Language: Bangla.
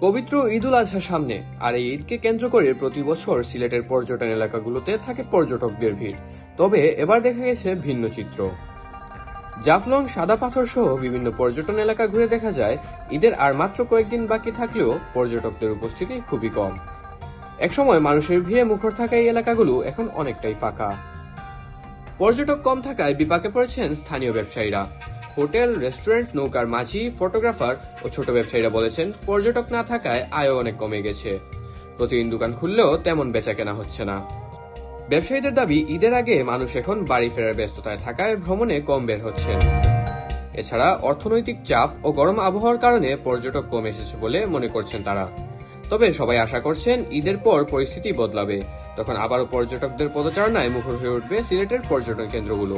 পবিত্র ঈদুল আজহা সামনে, আর এই ঈদকে কেন্দ্র করে প্রতি বছর সিলেটের পর্যটন এলাকাগুলোতে থাকে পর্যটকদের ভিড়। তবে এবার দেখা গেছে ভিন্ন চিত্র। জাফলং, সাদা পাথর সহ বিভিন্ন পর্যটন এলাকা ঘুরে দেখা যায় ঈদের আর মাত্র কয়েকদিন বাকি থাকলেও পর্যটকদের উপস্থিতি খুবই কম। একসময় মানুষের ভিড়ে মুখর থাকা এই এলাকাগুলো এখন অনেকটাই ফাঁকা। পর্যটক কম থাকায় বিপাকে পড়েছেন স্থানীয় ব্যবসায়ীরা। হোটেল, রেস্টুরেন্ট, নৌকার মাঝি, ফটোগ্রাফার ও ছোট ব্যবসায়ীরা বলেছেন পর্যটক না থাকায় আয়ও অনেক কমে গেছে। প্রতিদিন দোকান খুললেও তেমন বেচা কেনা হচ্ছে না। ব্যবসায়ীদের দাবি, ঈদের আগে মানুষ এখন বাড়ি ফেরার ব্যস্ততায় থাকায় ভ্রমণে কম বের হচ্ছেন। এছাড়া অর্থনৈতিক চাপ ও গরম আবহাওয়ার কারণে পর্যটক কম এসেছে বলে মনে করছেন তারা। তবে সবাই আশা করছেন ঈদের পর পরিস্থিতি বদলাবে, তখন আবারও পর্যটকদের পদচারণায় মুখর হয়ে উঠবে সিলেটের পর্যটন কেন্দ্রগুলো।